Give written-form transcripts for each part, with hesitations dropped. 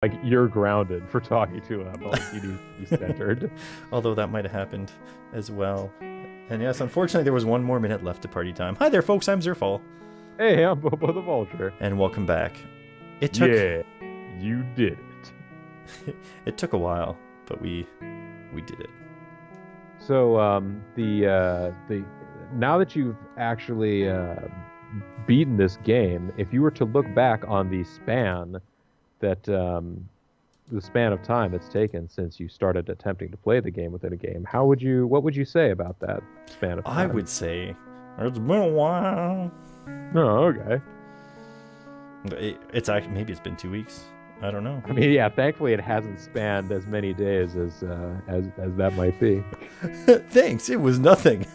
Like, you're grounded for talking to him, but like, you need to be centered. Although that might have happened as well. And yes, unfortunately, there was 1 more minute left to party time. Hi there, folks. I'm Zerfall. Hey, I'm Bobo the Vulture. And welcome back. It took... Yeah, you did it. It took a while, but we did it. So, the now that you've actually beaten this game, if you were to look back on the span of time it's taken since you started attempting to play the game within a game, what would you say about that span of time? I would say it's been a while. Oh, okay. It's actually, maybe it's been 2 weeks. I don't know. I mean, yeah, thankfully it hasn't spanned as many days as that might be. Thanks, it was nothing.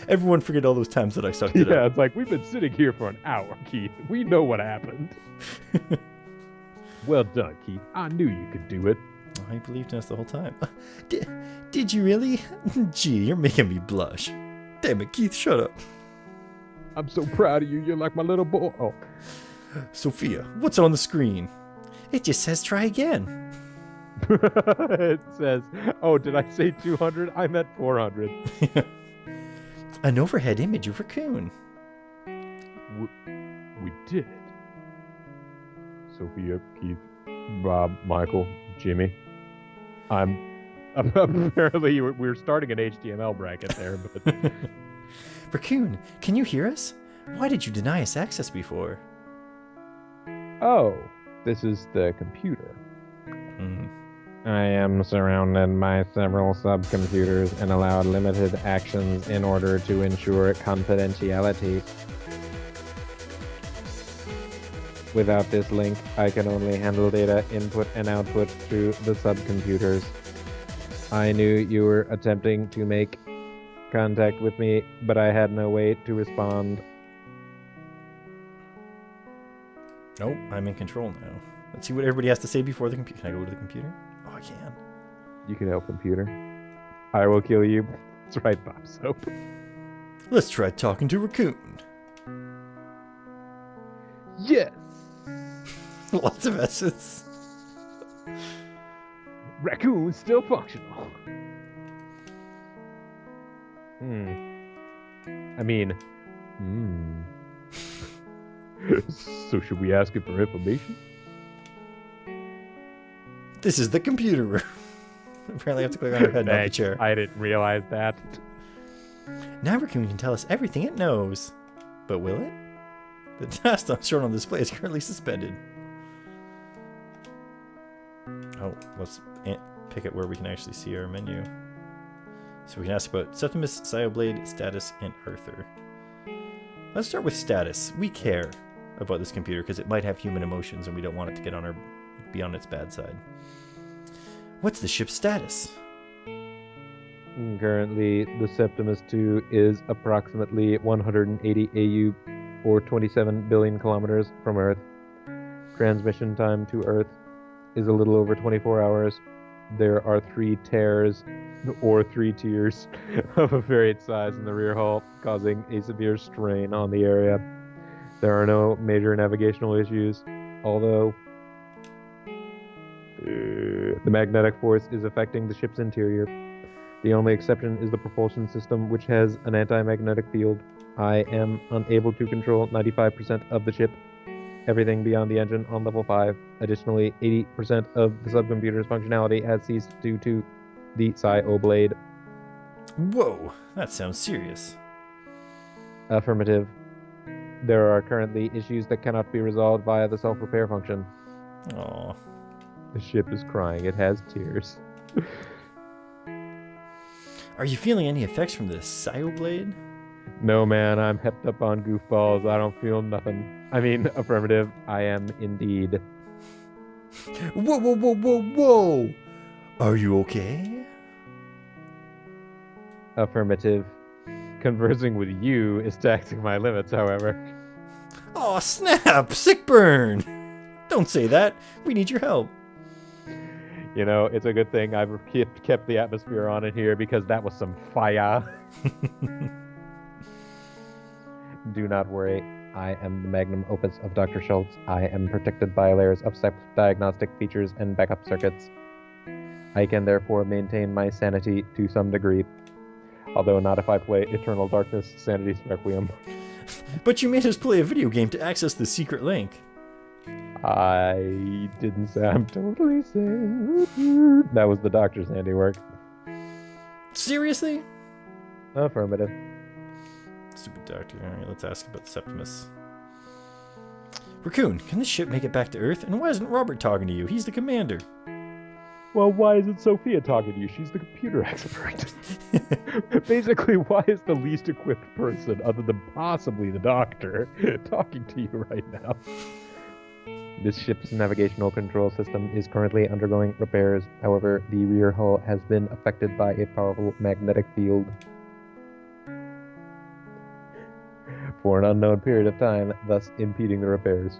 Everyone forget all those times that I sucked it up. Yeah, it's like, we've been sitting here for an hour, Keith. We know what happened. Well done, Keith. I knew you could do it. I believed in us the whole time. Did you really? Gee, you're making me blush. Damn it, Keith, shut up. I'm so proud of you. You're like my little boy. Oh. Sophia, what's on the screen? It just says try again. It says, oh, did I say 200? I meant 400. An overhead image of Raccoon. We did it. Sophia, Keith, Bob, Michael, Jimmy. Apparently we're starting an HTML bracket there, but... Raccoon, can you hear us? Why did you deny us access before? Oh, this is the computer. I am surrounded by several subcomputers and allowed limited actions in order to ensure confidentiality. Without this link, I can only handle data input and output through the subcomputers. I knew you were attempting to make contact with me, but I had no way to respond. Nope, I'm in control now. Let's see what everybody has to say before the computer. Can I go to the computer? Oh, I can. You can help, computer. I will kill you. That's right, Bob Soap. Let's try talking to Raccoon. Yes! Lots of S's. Raccoon's still functional. I mean, So should we ask him for information? This is the computer room. Apparently I have to click on her head, not the chair. I didn't realize that. Now Raccoon can tell us everything it knows. But will it? The task shown on display is currently suspended. Oh, let's pick it where we can actually see our menu. So we can ask about Septimus, Psy-O-Blade, status, and Arthur. Let's start with status. We care about this computer because it might have human emotions and we don't want it to be on its bad side. What's the ship's status? Currently, the Septimus 2 is approximately 180 AU or 27 billion kilometers from Earth. Transmission time to Earth is a little over 24 hours. There are 3 tears or 3 tiers of a varied size in the rear hull, causing a severe strain on the area. There are no major navigational issues, although the magnetic force is affecting the ship's interior. The only exception is the propulsion system, which has an anti-magnetic field. I am unable to control 95% of the ship. Everything beyond the engine on level 5. Additionally, 80% of the subcomputer's functionality has ceased due to the Psy-O-Blade. Whoa, that sounds serious. Affirmative. There are currently issues that cannot be resolved via the self-repair function. Aww. The ship is crying. It has tears. Are you feeling any effects from the Psy-O-Blade? No, man, I'm hepped up on goofballs. I don't feel nothing. I mean, affirmative. I am indeed. Whoa, whoa, whoa, whoa, whoa! Are you okay? Affirmative. Conversing with you is taxing my limits, however. Aw, snap! Sick burn! Don't say that. We need your help. You know, it's a good thing I've kept the atmosphere on in here because that was some fire. Do not worry. I am the magnum opus of Dr. Schultz. I am protected by layers of diagnostic features and backup circuits. I can therefore maintain my sanity to some degree, although not if I play Eternal Darkness Sanity's Requiem. But you made us play a video game to access the secret link. I didn't say I'm totally sane. That was the doctor's handiwork. Seriously? Affirmative. Stupid doctor. Alright, let's ask about the Septimus. Raccoon, can this ship make it back to Earth? And why isn't Robert talking to you? He's the commander. Well, why isn't Sophia talking to you? She's the computer expert. Basically, why is the least equipped person, other than possibly the doctor, talking to you right now? This ship's navigational control system is currently undergoing repairs. However, the rear hull has been affected by a powerful magnetic field for an unknown period of time, thus impeding the repairs.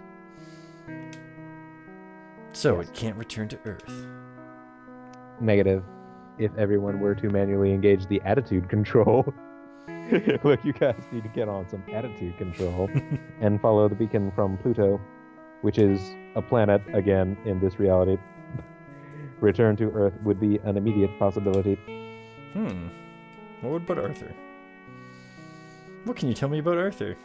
So it can't return to Earth. Negative. If everyone were to manually engage the attitude control. Look, you guys need to get on some attitude control and follow the beacon from Pluto, which is a planet, again, in this reality. Return to Earth would be an immediate possibility. What about Arthur? What can you tell me about Arthur?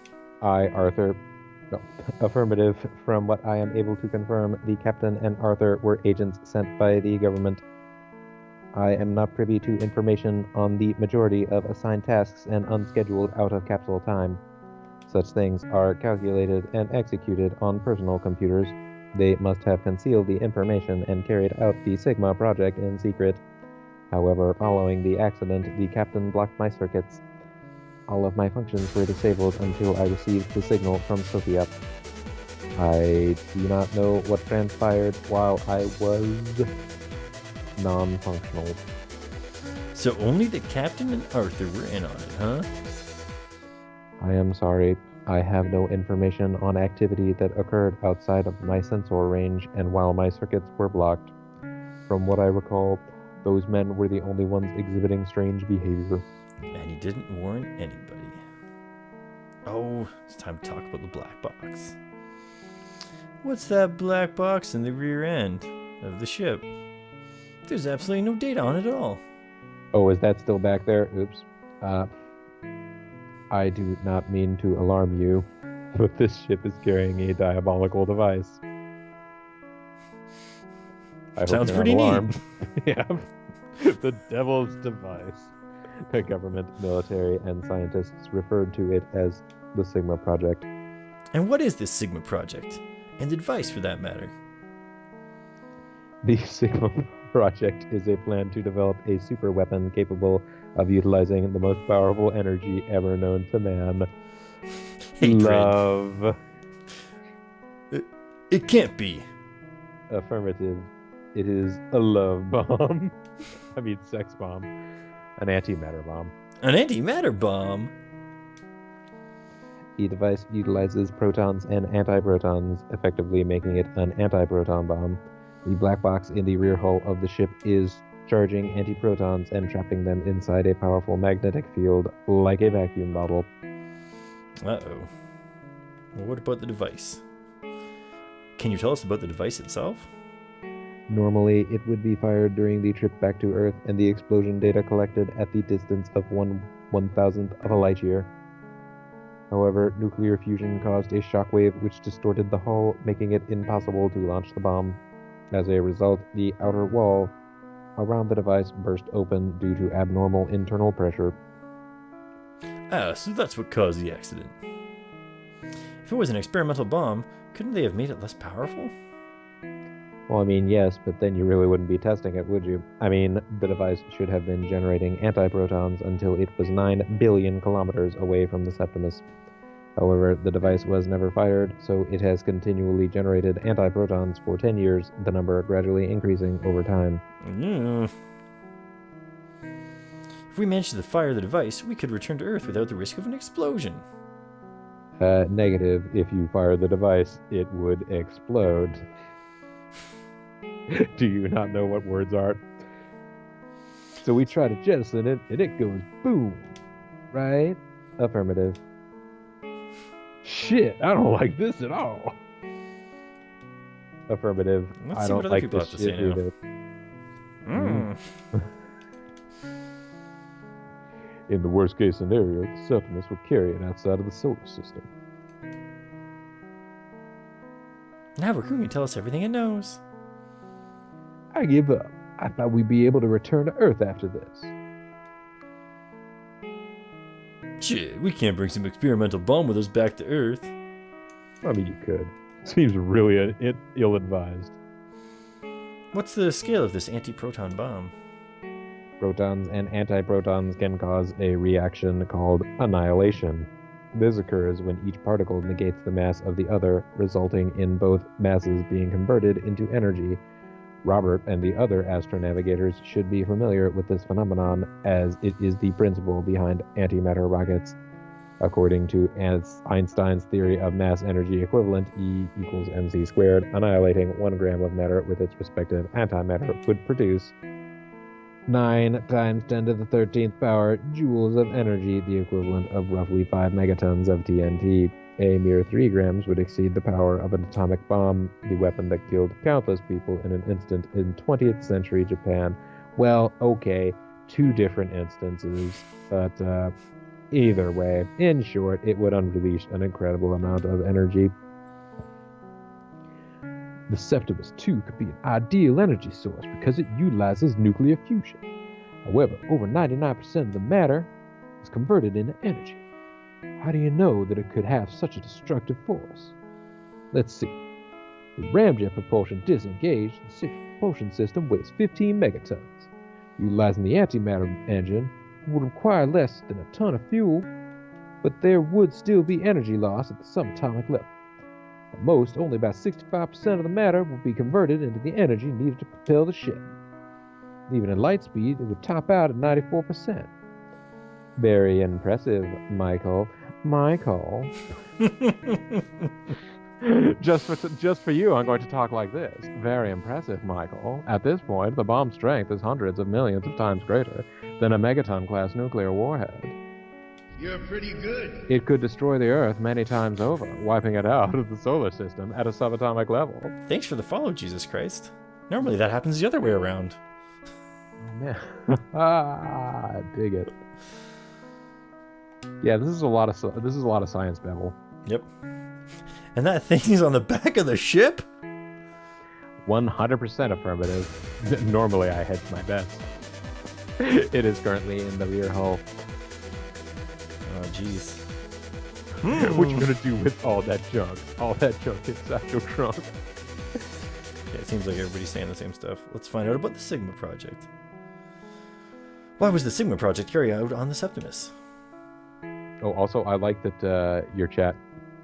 Affirmative. From what I am able to confirm, the captain and Arthur were agents sent by the government. I am not privy to information on the majority of assigned tasks and unscheduled out-of-capsule time. Such things are calculated and executed on personal computers. They must have concealed the information and carried out the Sigma project in secret. However, following the accident, the captain blocked my circuits. All of my functions were disabled until I received the signal from Sophia. I do not know what transpired while I was non-functional. So only the captain and Arthur were in on it, huh? I am sorry. I have no information on activity that occurred outside of my sensor range and while my circuits were blocked. From what I recall, those men were the only ones exhibiting strange behavior. And he didn't warn anybody. Oh, it's time to talk about the black box. What's that black box in the rear end of the ship? There's absolutely no data on it at all. Oh, is that still back there? Oops. I do not mean to alarm you, but this ship is carrying a diabolical device. Sounds pretty neat. Yeah. The devil's device. The government, military, and scientists referred to it as the Sigma Project. And what is this Sigma Project? And the device, for that matter? The Sigma Project is a plan to develop a super weapon capable of utilizing the most powerful energy ever known to man. Hatred. Love. It can't be. Affirmative. It is a love bomb. I mean, sex bomb. An antimatter bomb. An antimatter bomb? The device utilizes protons and antiprotons, effectively making it an antiproton bomb. The black box in the rear hull of the ship is charging antiprotons and trapping them inside a powerful magnetic field, like a vacuum bottle. Uh-oh. Well, what about the device? Can you tell us about the device itself? Normally, it would be fired during the trip back to Earth and the explosion data collected at the distance of 1/1000th of a light year. However, nuclear fusion caused a shockwave which distorted the hull, making it impossible to launch the bomb. As a result, the outer wall around the device burst open due to abnormal internal pressure. Ah, so that's what caused the accident. If it was an experimental bomb, couldn't they have made it less powerful? Well, I mean, yes, but then you really wouldn't be testing it, would you? I mean, the device should have been generating antiprotons until it was 9 billion kilometers away from the Septimus. However, the device was never fired, so it has continually generated antiprotons for 10 years, the number gradually increasing over time. Yeah. If we managed to fire the device, we could return to Earth without the risk of an explosion. Negative. If you fire the device, it would explode. Do you not know what words are? So we try to jettison it, and it goes boom. Right? Affirmative. shit, I don't like this at all. Affirmative. Let's I see what don't other like people this have to say shit now. either. Mm. In the worst case scenario, the Septimus will carry it outside of the solar system. Now Raccoon can tell us everything it knows. I give up. I thought we'd be able to return to Earth after this. Shit, we can't bring some experimental bomb with us back to Earth. I mean, you could. Seems really ill-advised. What's the scale of this anti-proton bomb? Protons and antiprotons can cause a reaction called annihilation. This occurs when each particle negates the mass of the other, resulting in both masses being converted into energy. Robert and the other astronavigators should be familiar with this phenomenon, as it is the principle behind antimatter rockets. According to Einstein's theory of mass energy equivalent, E equals mc squared, annihilating 1 gram of matter with its respective antimatter would produce 9 times 10 to the 13th power joules of energy, the equivalent of roughly 5 megatons of TNT. A mere 3 grams would exceed the power of an atomic bomb, the weapon that killed countless people in an instant in 20th century Japan. Well, okay, 2 different instances, but either way, in short, it would unleash an incredible amount of energy. The Septimus, too, could be an ideal energy source because it utilizes nuclear fusion. However, over 99% of the matter is converted into energy. How do you know that it could have such a destructive force? Let's see. With ramjet propulsion disengaged, the ship's propulsion system weighs 15 megatons. Utilizing the antimatter engine would require less than a ton of fuel, but there would still be energy loss at the subatomic level. At most, only about 65% of the matter will be converted into the energy needed to propel the ship. Even at light speed, it would top out at 94%. Very impressive, Michael. Michael. Just for you, I'm going to talk like this. Very impressive, Michael. At this point, the bomb's strength is hundreds of millions of times greater than a megaton-class nuclear warhead. You're pretty good. It could destroy the Earth many times over, wiping it out of the solar system at a subatomic level. Thanks for the follow, Jesus Christ. Normally that happens the other way around. Oh, man. I dig it. Yeah, this is a lot of science babble. Yep. And that thing is on the back of the ship? 100% affirmative. Normally I hedge my bets. It is currently in the rear hull. Oh, jeez. What you gonna do with all that junk? All that junk inside your trunk? Yeah, it seems like everybody's saying the same stuff. Let's find out about the Sigma Project. Why was the Sigma Project carried out on the Septimus? Oh, also, I like that your chat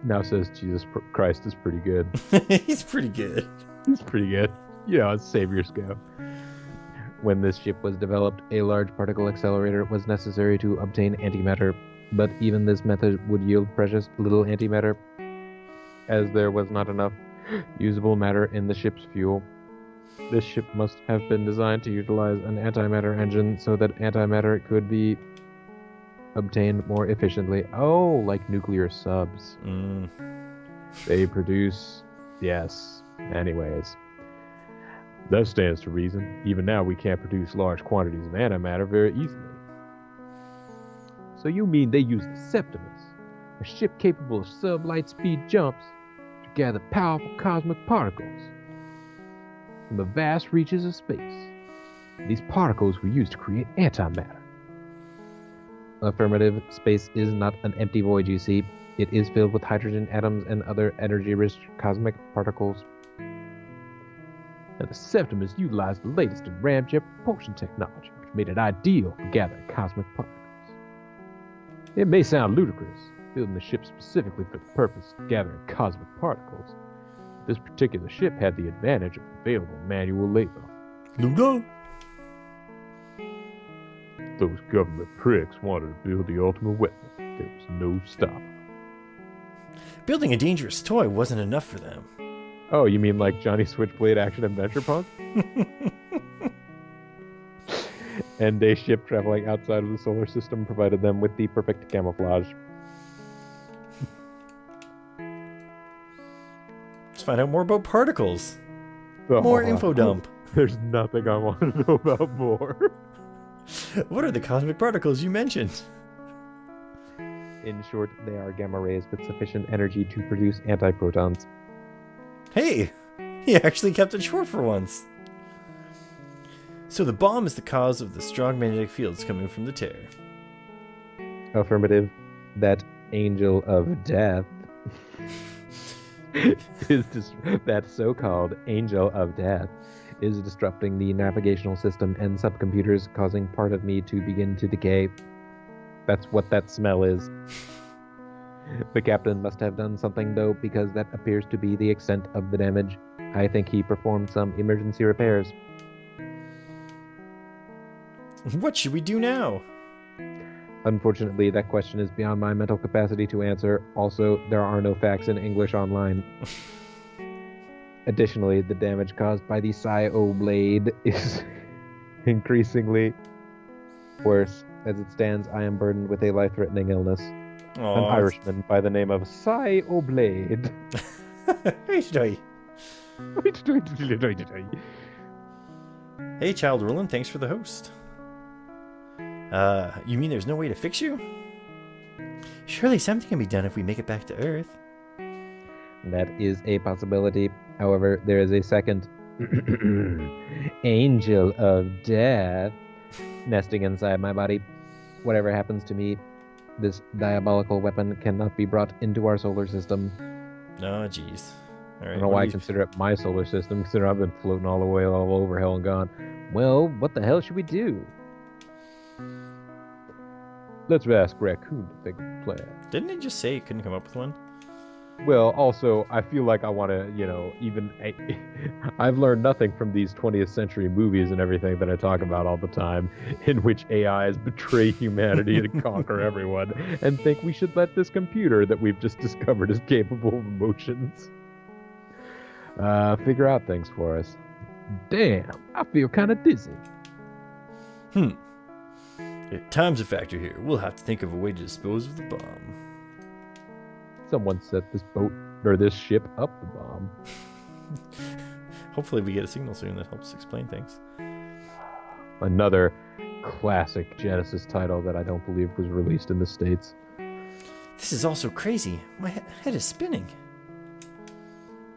now says Jesus Christ is pretty good. He's pretty good. He's pretty good. You know, as saviors go. When this ship was developed, a large particle accelerator was necessary to obtain antimatter, but even this method would yield precious little antimatter, as there was not enough usable matter in the ship's fuel. This ship must have been designed to utilize an antimatter engine so that antimatter could be obtained more efficiently. Oh, like nuclear subs. They produce... Yes. Anyways. That stands to reason. Even now we can't produce large quantities of antimatter very easily. So you mean they use the Septimus, a ship capable of sub-light speed jumps, to gather powerful cosmic particles from the vast reaches of space. These particles were used to create antimatter. Affirmative. Space is not an empty void, you see. It is filled with hydrogen atoms and other energy-rich cosmic particles. And the Septimus utilized the latest in ramjet propulsion technology, which made it ideal for gathering cosmic particles. It may sound ludicrous, building the ship specifically for the purpose of gathering cosmic particles. But this particular ship had the advantage of available manual labor. Luda? Those government pricks wanted to build the ultimate weapon. There was no stopping. Building a dangerous toy wasn't enough for them. Oh, you mean like Johnny Switchblade Action Adventure Punk? And a ship traveling outside of the solar system provided them with the perfect camouflage. Let's find out more about particles. Oh, More info dump. There's nothing I want to know about more. What are the cosmic particles you mentioned? In short, they are gamma rays with sufficient energy to produce antiprotons. Hey, he actually kept it short for once. So the bomb is the cause of the strong magnetic fields coming from the tear. Affirmative. That angel of death that so-called angel of death is disrupting the navigational system and subcomputers, causing part of me to begin to decay. That's what that smell is. The captain must have done something, though, because that appears to be the extent of the damage. I think he performed some emergency repairs. What should we do now? Unfortunately, that question is beyond my mental capacity to answer. Also, there are no facts in English online. Additionally, the damage caused by the Psy-O-Blade is increasingly worse. As it stands, I am burdened with a life-threatening illness. Aww. An Irishman by the name of Psy-O-Blade. Hey, Child Roland, thanks for the host. You mean there's no way to fix you? Surely something can be done if we make it back to Earth. That is a possibility. However, there is a second angel of death nesting inside my body. Whatever happens to me, this diabolical weapon cannot be brought into our solar system. Oh, jeez. All right, I don't know why I consider it my solar system, considering I've been floating all the way all over hell and gone. Well, what the hell should we do? Let's ask Raccoon to think of a plan. Didn't he just say he couldn't come up with one? Well, also, I feel like I want to, I've learned nothing from these 20th century movies and everything that I talk about all the time, in which AIs betray humanity to conquer everyone, and think we should let this computer that we've just discovered is capable of emotions figure out things for us. Damn, I feel kind of dizzy. Time's a factor here. We'll have to think of a way to dispose of the bomb. Someone set this boat, or this ship up the bomb. Hopefully we get a signal soon that helps explain things. Another classic Genesis title that I don't believe was released in the States. This is also crazy. My head is spinning.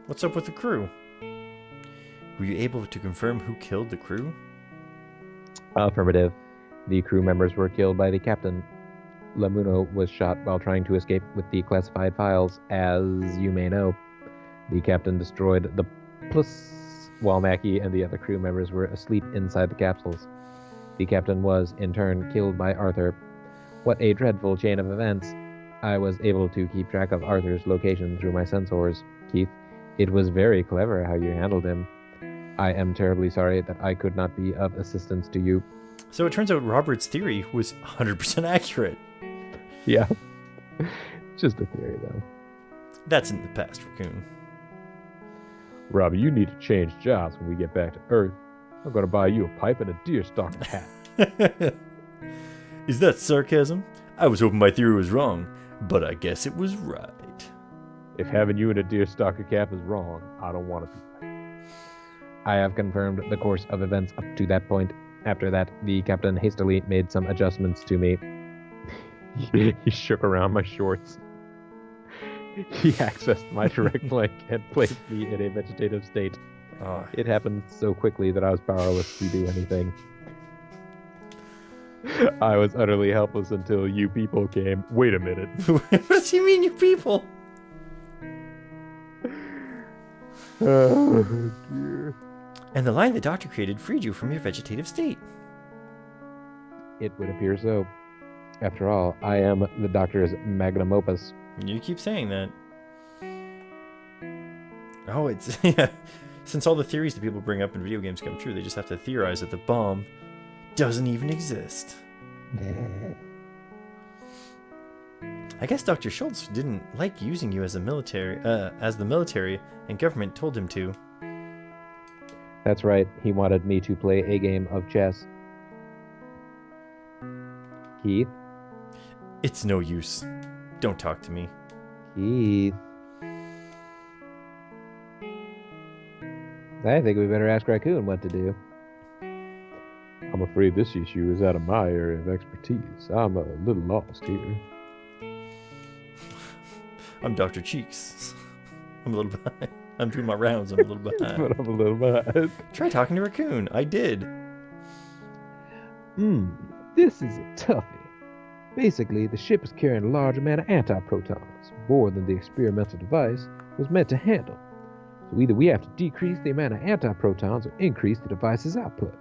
What's up with the crew? Were you able to confirm who killed the crew? Affirmative. The crew members were killed by the captain. Lamuno was shot while trying to escape with the classified files, as you may know. The captain destroyed the Plus while Mackie and the other crew members were asleep inside the capsules. The captain was, in turn, killed by Arthur. What a dreadful chain of events. I was able to keep track of Arthur's location through my sensors. Keith, it was very clever how you handled him. I am terribly sorry that I could not be of assistance to you. So it turns out Robert's theory was 100% accurate. Yeah. Just a theory, though. That's in the past, Raccoon. Robbie, you need to change jobs when we get back to Earth. I'm going to buy you a pipe and a deerstalker hat. Is that sarcasm? I was hoping my theory was wrong, but I guess it was right. If having you in a deerstalker cap is wrong, I don't want to be right. I have confirmed the course of events up to that point. After that, the captain hastily made some adjustments to me. He shook around my shorts. He accessed my direct link and placed me in a vegetative state. It happened so quickly that I was powerless to do anything. I was utterly helpless until you people came. Wait a minute. What does he mean, you people? Oh, dear. And the line the doctor created freed you from your vegetative state. It would appear so. After all, I am the doctor's magnum opus. You keep saying that. Oh, it's... yeah. Since all the theories that people bring up in video games come true, they just have to theorize that the bomb doesn't even exist. I guess Dr. Schultz didn't like using you as the military and government told him to. That's right. He wanted me to play a game of chess. Keith? It's no use. Don't talk to me. Keith? I think we better ask Raccoon what to do. I'm afraid this issue is out of my area of expertise. I'm a little lost here. I'm Dr. Cheeks. I'm a little behind. I'm doing my rounds. I'm a little behind. But I'm a little behind. Try talking to Raccoon. I did. This is a toughie. Basically, the ship is carrying a large amount of antiprotons, more than the experimental device was meant to handle. So either we have to decrease the amount of antiprotons or increase the device's output.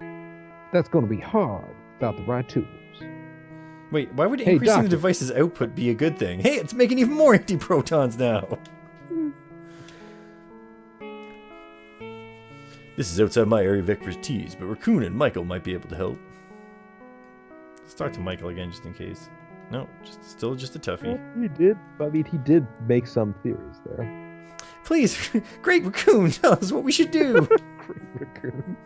That's going to be hard without the right tools. Wait, why would Hey, increasing the doctor. device's output be a good thing? Hey, it's making even more antiprotons now. This is outside my area of expertise, but Raccoon and Michael might be able to help. Let's talk to Michael again, just in case. No, still just a toughie. He did. I mean, he did make some theories there. Please, great Raccoon, tell us what we should do. Great Raccoon.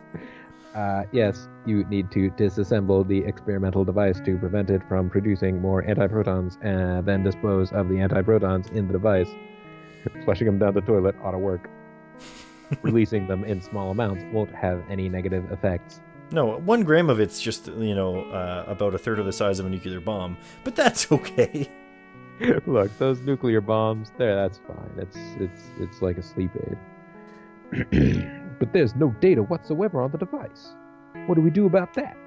Yes, you need to disassemble the experimental device to prevent it from producing more antiprotons and then dispose of the antiprotons in the device. Flushing them down the toilet ought to work. Releasing them in small amounts won't have any negative effects. No, 1 gram of it's just, about a third of the size of a nuclear bomb. But that's okay. Look, those nuclear bombs, that's fine. It's like a sleep aid. But there's no data whatsoever on the device. What do we do about that?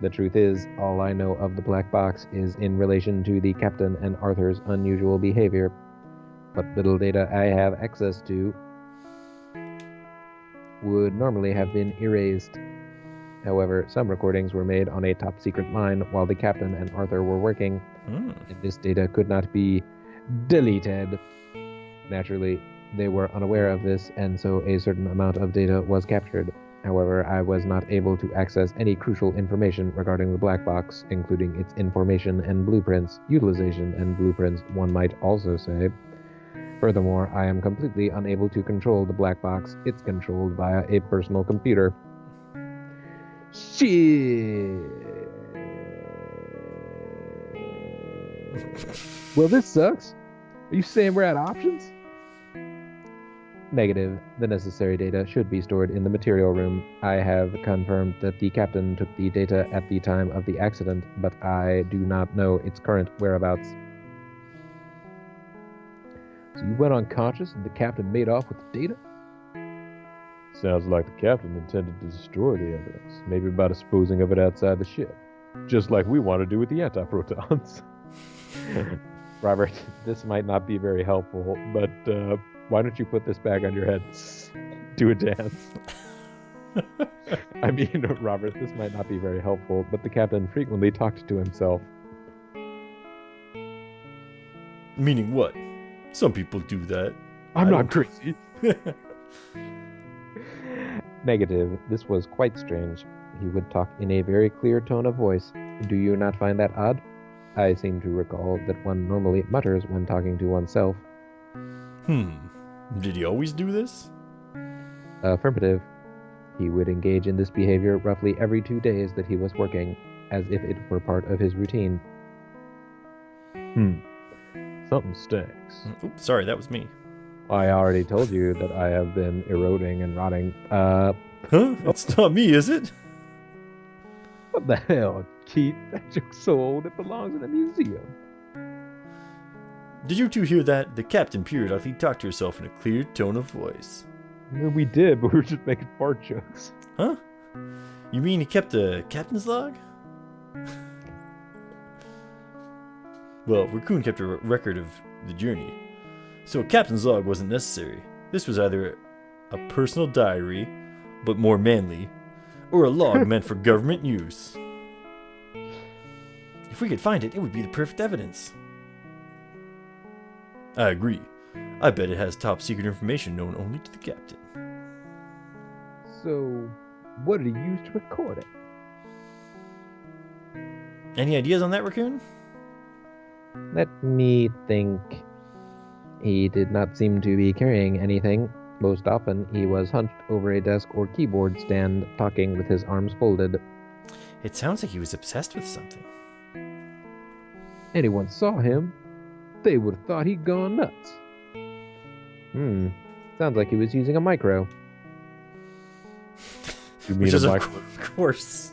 The truth is, all I know of the black box is in relation to the captain and Arthur's unusual behavior. What little data I have access to would normally have been erased. However, some recordings were made on a top-secret line while the captain and Arthur were working, and this data could not be deleted. Naturally, they were unaware of this, and so a certain amount of data was captured. However, I was not able to access any crucial information regarding the black box, including its information and blueprints, utilization and blueprints, one might also say. Furthermore, I am completely unable to control the black box. It's controlled via a personal computer. Shit. Well, this sucks. Are you saying we're out of options? Negative. The necessary data should be stored in the material room. I have confirmed that the captain took the data at the time of the accident, but I do not know its current whereabouts. So you went unconscious and the captain made off with the data? Sounds like the captain intended to destroy the evidence, maybe by disposing of it outside the ship. Just like we want to do with the antiprotons. Robert, this might not be very helpful, but why don't you put this bag on your head? Do a dance. I mean, Robert, this might not be very helpful, but the captain frequently talked to himself. Meaning what? Some people do that. I'm not crazy. Negative. This was quite strange. He would talk in a very clear tone of voice. Do you not find that odd? I seem to recall that one normally mutters when talking to oneself. Did he always do this? Affirmative. He would engage in this behavior roughly every 2 days that he was working, as if it were part of his routine. Something stinks. Oops, sorry, that was me. I already told you that I have been eroding and rotting. Huh? That's not me, is it? What the hell, Keith? That joke's so old it belongs in a museum. Did you two hear that? The captain periodically talked to herself in a clear tone of voice. Well, we did, but we were just making fart jokes. Huh? You mean he kept a captain's log? Well, Raccoon kept a record of the journey, so a captain's log wasn't necessary. This was either a personal diary, but more manly, or a log meant for government use. If we could find it, it would be the perfect evidence. I agree. I bet it has top secret information known only to the captain. So, what did he use to record it? Any ideas on that, Raccoon? Let me think. He did not seem to be carrying anything. Most often, he was hunched over a desk or keyboard stand, talking with his arms folded. It sounds like he was obsessed with something. Anyone saw him, they would have thought he'd gone nuts. Sounds like he was using a micro. You mean Which a is, of micro? course,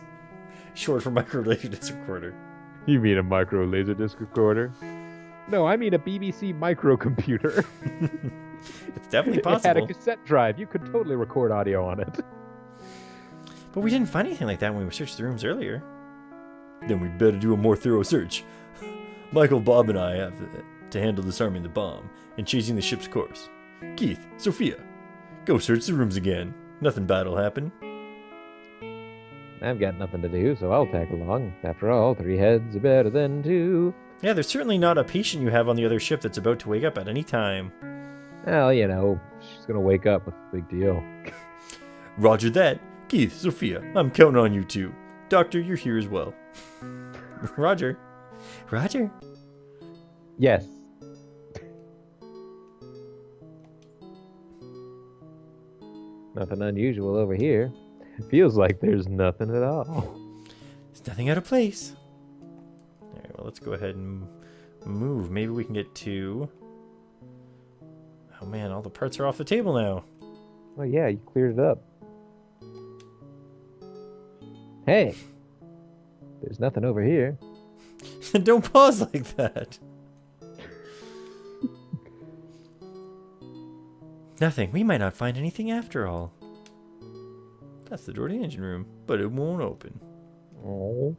short for micro laserdisc recorder. You mean a micro laserdisc recorder? No, I mean a BBC microcomputer. It's definitely It had a possible. cassette drive. You could totally record audio on it. But we didn't find anything like that when we searched the rooms earlier. Then we'd better do a more thorough search. Michael, Bob, and I have to handle disarming the bomb and changing the ship's course. Keith, Sophia, go search the rooms again. Nothing bad will happen. I've got nothing to do, so I'll tag along. After all, 3 heads are better than 2. Yeah, there's certainly not a patient you have on the other ship that's about to wake up at any time. Well, you know, she's gonna wake up. What's the big deal? Roger that. Keith, Sophia, I'm counting on you two. Doctor, you're here as well. Roger. Roger. Yes. Nothing unusual over here. Feels like there's nothing at all. There's nothing out of place. Alright, well, let's go ahead and move. Maybe we can get to... Oh man, all the parts are off the table now. Oh yeah, you cleared it up. Hey, there's nothing over here. Don't pause like that. Nothing. We might not find anything after all. That's the door to the engine room, but it won't open. Oh.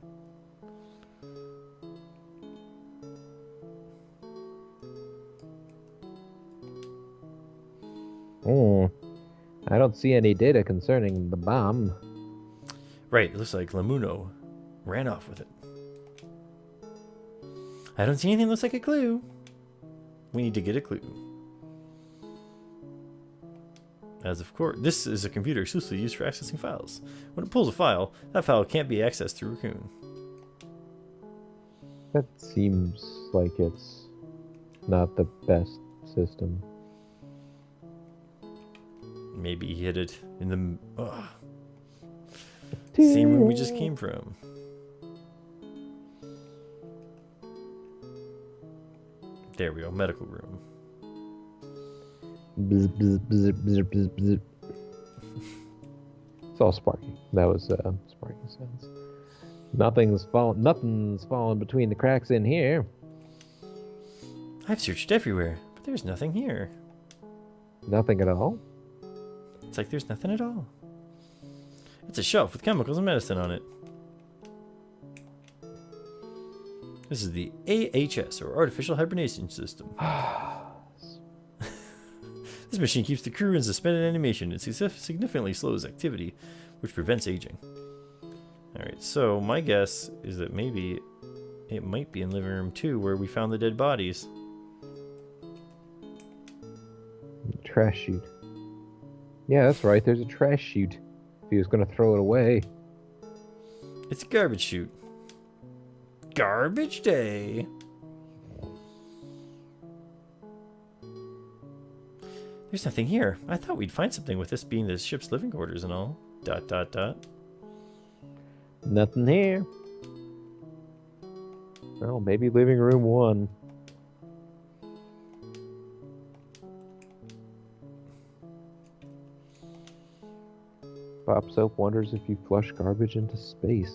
Oh. I don't see any data concerning the bomb. Right, it looks like Lamuno ran off with it. I don't see anything that looks like a clue. We need to get a clue. As of course, this is a computer exclusively used for accessing files. When it pulls a file, that file can't be accessed through Raccoon. That seems like it's not the best system. Maybe he hid it in the same room we just came from. There we go, medical room. Bzz, bzz, bzz, bzz, bzz, bzz. It's all sparking. That was sparking sounds. Nothing's fallen between the cracks in here. I've searched everywhere, but there's nothing here. Nothing at all. It's like there's nothing at all. It's a shelf with chemicals and medicine on it. This is the AHS, or Artificial Hibernation System. This machine keeps the crew in suspended animation and significantly slows activity, which prevents aging. Alright, so my guess is that maybe it might be in living room 2 where we found the dead bodies. Trash chute. Yeah, that's right. There's a trash chute. If he was going to throw it away. It's a garbage chute. Garbage day. There's nothing here. I thought we'd find something with this being the ship's living quarters and all. ... Nothing here. Well, maybe living room 1. Pop Soap wonders if you flush garbage into space.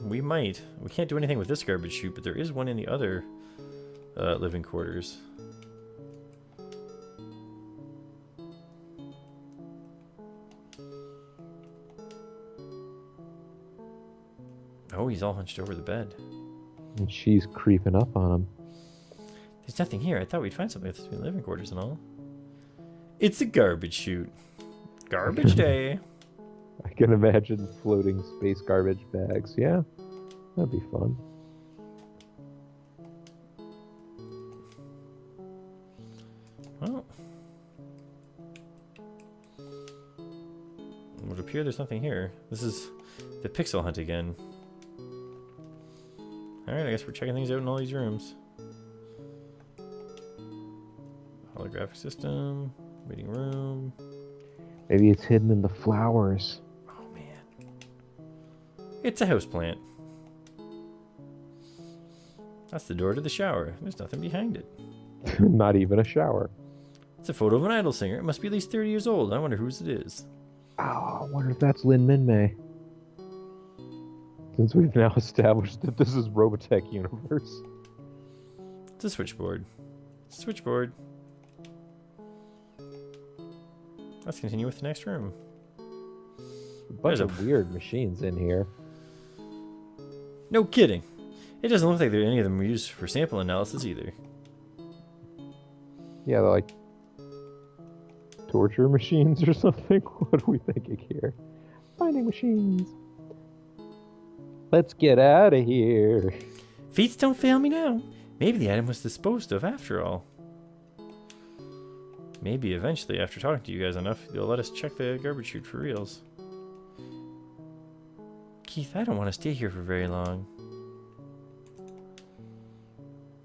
We might. We can't do anything with this garbage chute, but there is one in the other living quarters. Oh, he's all hunched over the bed. And she's creeping up on him. There's nothing here. I thought we'd find something with the living quarters and all. It's a garbage chute. Garbage day. I can imagine floating space garbage bags. Yeah, that'd be fun. Well, it would appear there's nothing here. This is the pixel hunt again. Alright, I guess we're checking things out in all these rooms. Holographic system, waiting room. Maybe it's hidden in the flowers. Oh man. It's a houseplant. That's the door to the shower. There's nothing behind it. Not even a shower. It's a photo of an idol singer. It must be at least 30 years old. I wonder whose it is. Oh, I wonder if that's Lin Min May. Since we've now established that this is Robotech universe. It's a switchboard. Switchboard. Let's continue with the next room. A bunch of weird machines in here. No kidding. It doesn't look like any of them were used for sample analysis either. Yeah, they're like torture machines or something. What are we thinking here? Finding machines. Let's get out of here. Fates don't fail me now. Maybe the item was disposed of after all. Maybe eventually, after talking to you guys enough, you'll let us check the garbage chute for reals. Keith, I don't want to stay here for very long.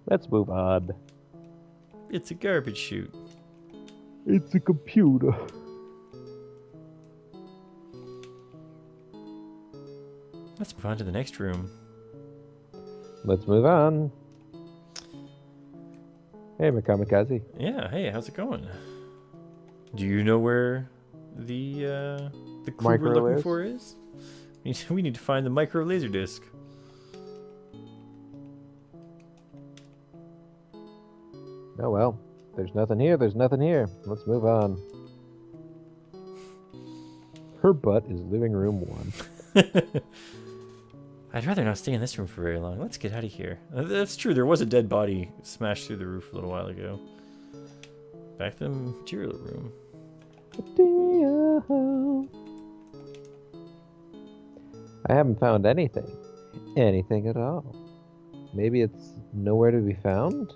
Let's move on. It's a garbage chute. It's a computer. Let's move on to the next room. Let's move on. Hey, Makamikaze. Yeah, hey, how's it going? Do you know where the clue we're looking for is? We need to find the micro laser disc. Oh well, there's nothing here, there's nothing here. Let's move on. Her butt is living room 1. I'd rather not stay in this room for very long. Let's get out of here. That's true, there was a dead body smashed through the roof a little while ago. Back to the material room. I haven't found anything. Anything at all. Maybe it's nowhere to be found?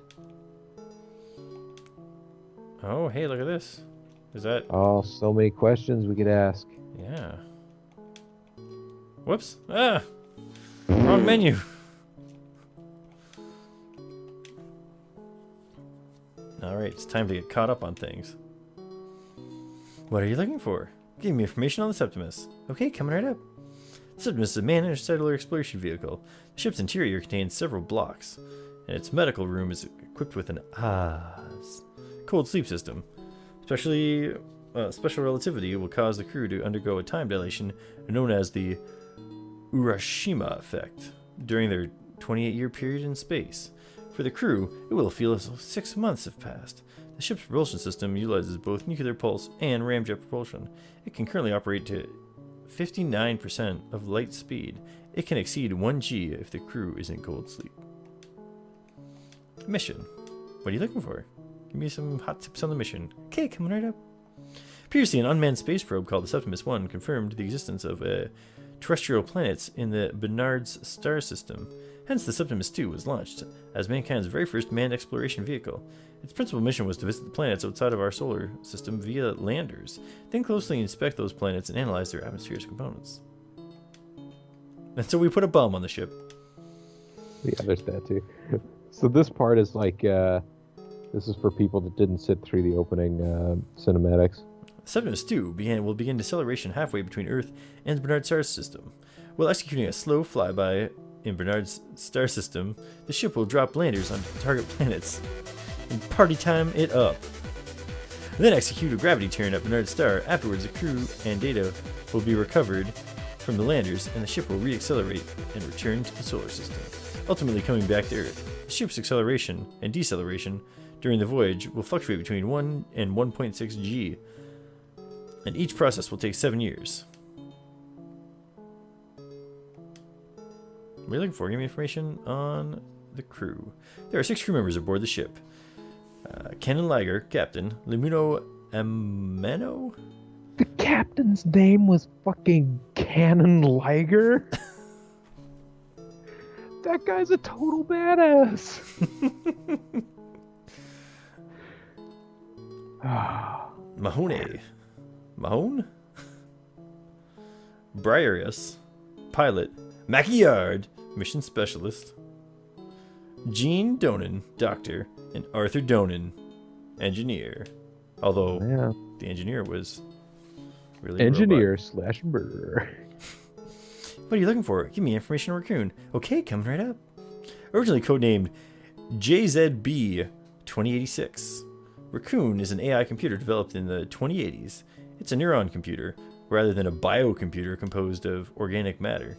Oh, hey, look at this. Is that... Oh, so many questions we could ask. Yeah. Whoops. Ah! Wrong menu. Alright, it's time to get caught up on things. What are you looking for? Give me information on the Septimus. Okay, coming right up. The Septimus is a manned interstellar exploration vehicle. The ship's interior contains several blocks, and its medical room is equipped with an cold sleep system. Especially special relativity will cause the crew to undergo a time dilation known as the Urashima effect during their 28-year period in space. For the crew, it will feel as though 6 months have passed. The ship's propulsion system utilizes both nuclear pulse and ramjet propulsion. It can currently operate to 59% of light speed. It can exceed 1 G if the crew is in cold sleep. Mission. What are you looking for? Give me some hot tips on the mission. Okay, coming right up. Previously, an unmanned space probe called the Septimus 1 confirmed the existence of terrestrial planets in the Bernard's star system. Hence, the Septimus 2 was launched as mankind's very first manned exploration vehicle. Its principal mission was to visit the planets outside of our solar system via landers, then closely inspect those planets and analyze their atmosphere's components. And so we put a bomb on the ship. Yeah, there's that too. So this part is like, this is for people that didn't sit through the opening cinematics. Septimus 2 will begin deceleration halfway between Earth and Bernard's star system. While executing a slow flyby in Bernard's star system, the ship will drop landers on target planets and party time it up. Then execute a gravity turn at Bernard's star. Afterwards, the crew and data will be recovered from the landers, and the ship will reaccelerate and return to the solar system, ultimately coming back to Earth. The ship's acceleration and deceleration during the voyage will fluctuate between 1 and 1.6 G, and each process will take 7 years. What are you looking for? Give me information on the crew. There are 6 crew members aboard the ship. Canon Liger, Captain. Limuno Ameno? The captain's name was fucking Canon Liger? That guy's a total badass. Mahone. Mahone? Briarius, pilot. Mackeyard, mission specialist. Gene Donan, doctor. And Arthur Donan, engineer. Although the engineer was really engineer slash murderer. What are you looking for? Give me information on Raccoon. Okay, coming right up. Originally codenamed JZB 2086. Raccoon is an AI computer developed in the 2080s. It's a neuron computer, rather than a biocomputer composed of organic matter.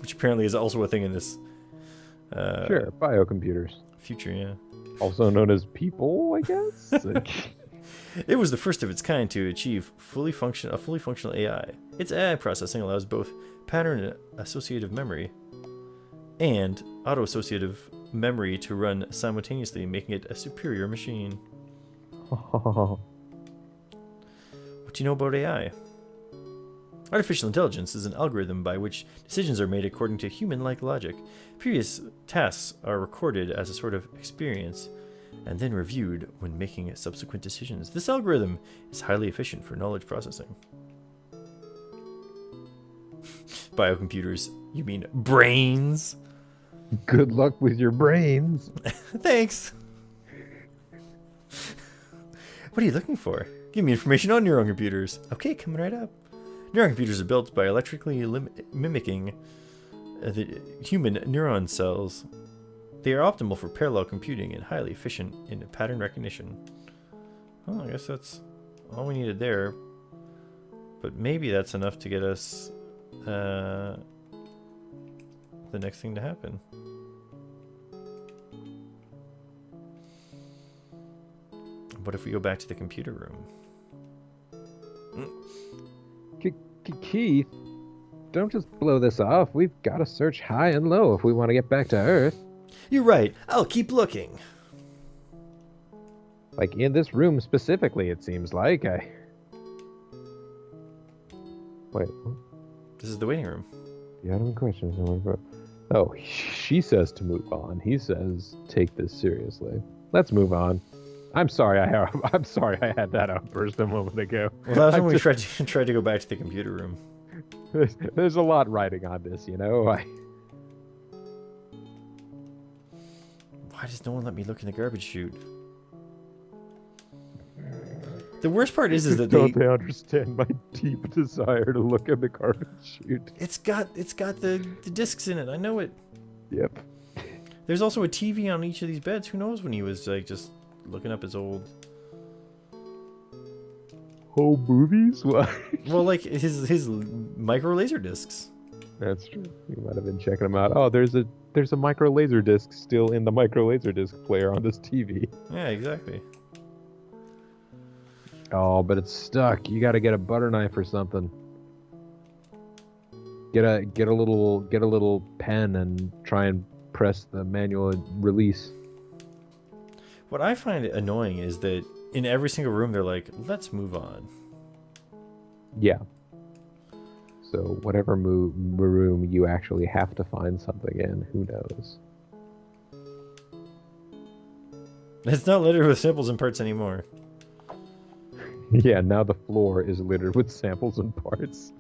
which apparently is also a thing in this Sure, biocomputers. future, yeah. Also known as people, I guess? It was the first of its kind to achieve a fully functional AI. Its AI processing allows both pattern associative memory and auto-associative memory to run simultaneously, making it a superior machine. What do you know about AI? Artificial intelligence is an algorithm by which decisions are made according to human-like logic. Previous tasks are recorded as a sort of experience and then reviewed when making subsequent decisions. This algorithm is highly efficient for knowledge processing. Biocomputers, you mean brains? Good luck with your brains. Thanks. What are you looking for? Give me information on neuron computers. Okay, coming right up. Neuron computers are built by electrically mimicking the human neuron cells. They are optimal for parallel computing and highly efficient in pattern recognition. Well, I guess that's all we needed there. But maybe that's enough to get us the next thing to happen. What if we go back to the computer room? Keith, don't just blow this off. We've got to search high and low if we want to get back to Earth. You're right. I'll keep looking. Like in this room specifically, it seems like. Wait. This is the waiting room. You have any questions? Oh, she says to move on. He says take this seriously. Let's move on. I'm sorry. I'm sorry. I had that outburst a moment ago. Well, that was when we tried to go back to the computer room. There's a lot riding on this, you know. Why does no one let me look in the garbage chute? The worst part is that don't they understand my deep desire to look at the garbage chute? It's got the discs in it. I know it. Yep. There's also a TV on each of these beds. Who knows when he was like just looking up his old whole movies? What? Well, like his micro laser discs. That's true. You might have been checking them out. Oh, there's a micro laser disc still in the micro laser disc player on this TV. Yeah, exactly. Oh, but it's stuck. You got to get a butter knife or something. Get a little pen and try and press the manual release. What I find annoying is that in every single room they're like, let's move on. Yeah. So whatever room you actually have to find something in, who knows? It's not littered with samples and parts anymore. Yeah, now the floor is littered with samples and parts.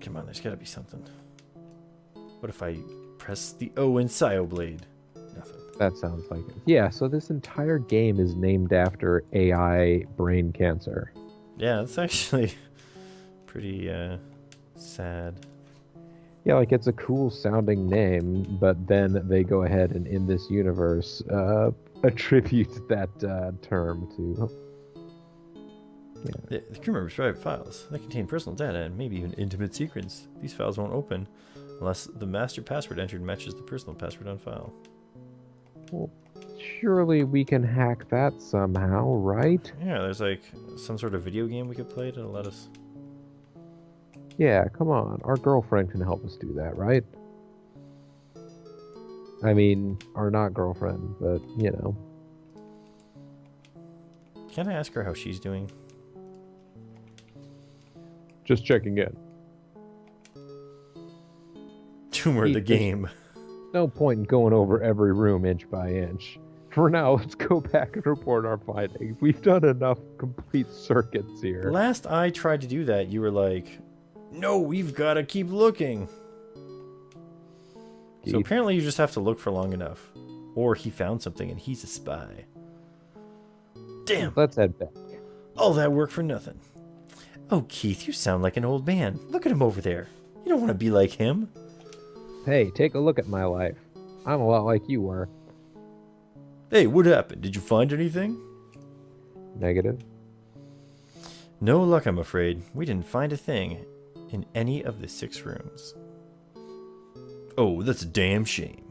Come on, there's gotta be something. What if I press the O in Psy-O-Blade? Nothing. That sounds like it. Yeah, so this entire game is named after AI brain cancer. Yeah, that's actually pretty sad. Yeah, like it's a cool sounding name, but then they go ahead and in this universe attribute that term to... Yeah. The crew members' private files. They contain personal data and maybe even intimate secrets. These files won't open unless the master password entered matches the personal password on file. Well, surely we can hack that somehow, right? Yeah, there's like some sort of video game we could play to let us... Yeah, come on. Our girlfriend can help us do that, right? I mean, our not girlfriend, but, you know. Can I ask her how she's doing? Just checking in. Tumor the game. No point in going over every room inch by inch. For now, let's go back and report our findings. We've done enough complete circuits here. Last I tried to do that, you were like, no, we've got to keep looking. So apparently you just have to look for long enough. Or he found something and he's a spy. Damn. Let's head back. All that work for nothing. Oh, Keith, you sound like an old man. Look at him over there. You don't want to be like him. Hey, take a look at my life. I'm a lot like you were. Hey, what happened? Did you find anything? Negative. No luck, I'm afraid. We didn't find a thing in any of the 6 rooms. Oh, that's a damn shame.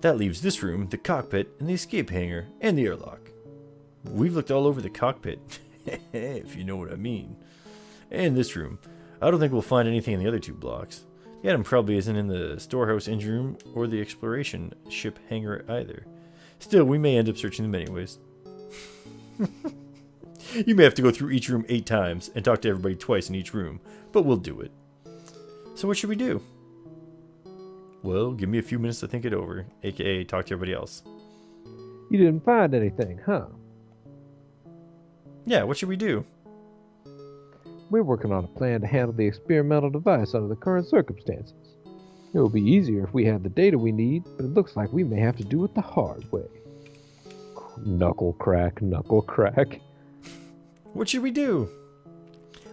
That leaves this room, the cockpit, and the escape hangar, and the airlock. We've looked all over the cockpit, if you know what I mean. And this room. I don't think we'll find anything in the other 2 blocks. The item probably isn't in the storehouse engine room or the exploration ship hangar either. Still, we may end up searching them anyways. You may have to go through each room 8 times and talk to everybody twice in each room, but we'll do it. So what should we do? Well, give me a few minutes to think it over, aka talk to everybody else. You didn't find anything, huh? Yeah, what should we do? We're working on a plan to handle the experimental device under the current circumstances. It will be easier if we had the data we need, but it looks like we may have to do it the hard way. Knuckle crack, knuckle crack. What should we do?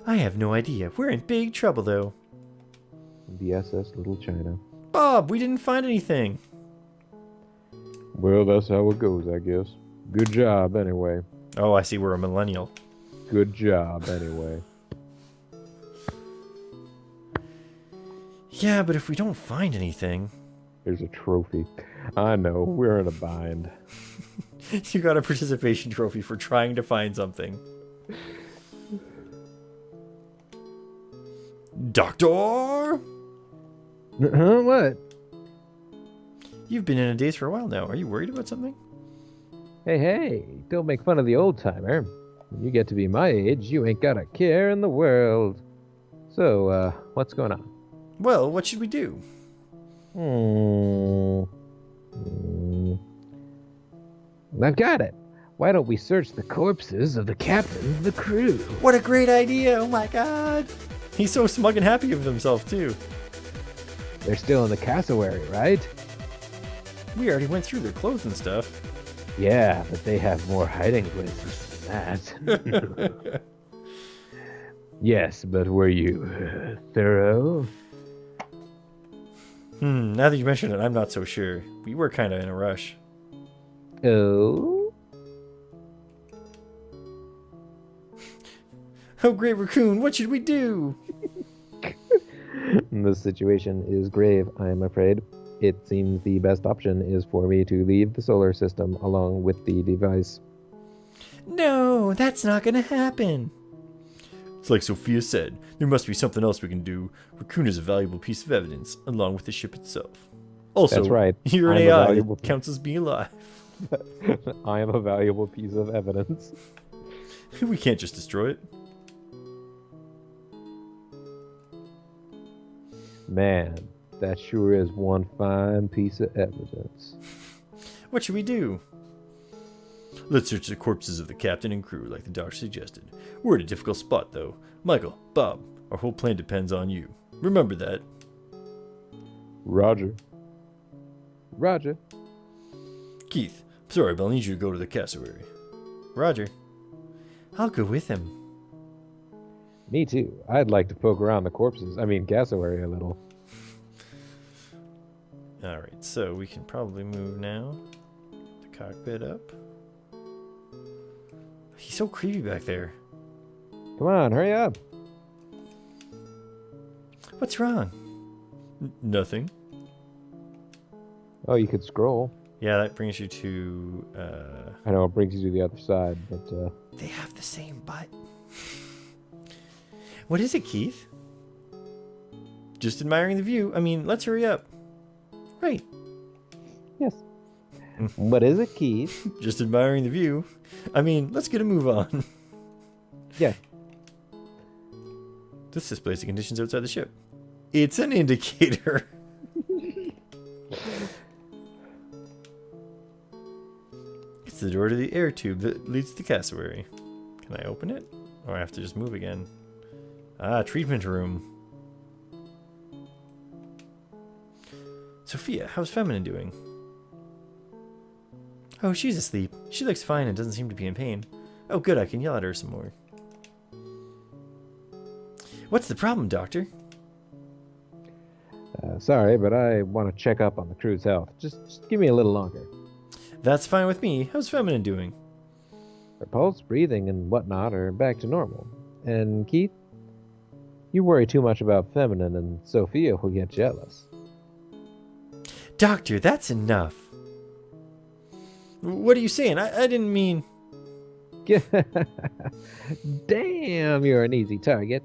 I have no idea. We're in big trouble, though. The SS Little China. Bob, we didn't find anything. Well, that's how it goes, I guess. Good job, anyway. Oh, I see we're a millennial. Good job, anyway. Yeah, but if we don't find anything... There's a trophy. I know, we're in a bind. You got a participation trophy for trying to find something. Doctor! What? You've been in a daze for a while now. Are you worried about something? Hey, don't make fun of the old timer. When you get to be my age, you ain't got a care in the world. So, what's going on? Well, what should we do? I've got it. Why don't we search the corpses of the captain and the crew? What a great idea! Oh my god! He's so smug and happy with himself, too. They're still in the cassowary, right? We already went through their clothes and stuff. Yeah, but they have more hiding places than that. Yes, but were you thorough? Now that you mention it, I'm not so sure. We were kind of in a rush. Oh? Oh, great raccoon, what should we do? The situation is grave, I am afraid. It seems the best option is for me to leave the solar system along with the device. No, that's not gonna happen. It's like Sophia said, there must be something else we can do. Raccoon is a valuable piece of evidence, along with the ship itself. Also, That's right. You're an AI. It counts as being alive. I am a valuable piece of evidence. We can't just destroy it. Man, that sure is one fine piece of evidence. What should we do? Let's search the corpses of the captain and crew like the doctor suggested. We're in a difficult spot, though. Michael, Bob, our whole plan depends on you. Remember that. Roger. Roger. Keith, sorry, but I'll need you to go to the cassowary. Roger. I'll go with him. Me too. I'd like to poke around the corpses. I mean, cassowary a little. Alright, so we can probably move now. The cockpit up. He's so creepy back there. Come on, hurry up. What's wrong? Nothing. Oh, you could scroll. Yeah, that brings you to... I know, it brings you to the other side, but... They have the same butt. What is it, Keith? Just admiring the view. I mean, let's hurry up. Right. Yes. What is it, Keith? Just admiring the view. I mean, let's get a move on. Yeah. This displays the conditions outside the ship. It's an indicator. It's the door to the air tube that leads to the cassowary. Can I open it? Or I have to just move again? Ah, treatment room. Sophia, how's Feminine doing? Oh, she's asleep. She looks fine and doesn't seem to be in pain. Oh, good, I can yell at her some more. What's the problem, Doctor? sorry, but I want to check up on the crew's health. Just give me a little longer. That's fine with me. How's Feminine doing? Her pulse, breathing, and whatnot are back to normal. And Keith, you worry too much about Feminine, and Sophia will get jealous. Doctor, that's enough. What are you saying? I didn't mean... Damn, you're an easy target.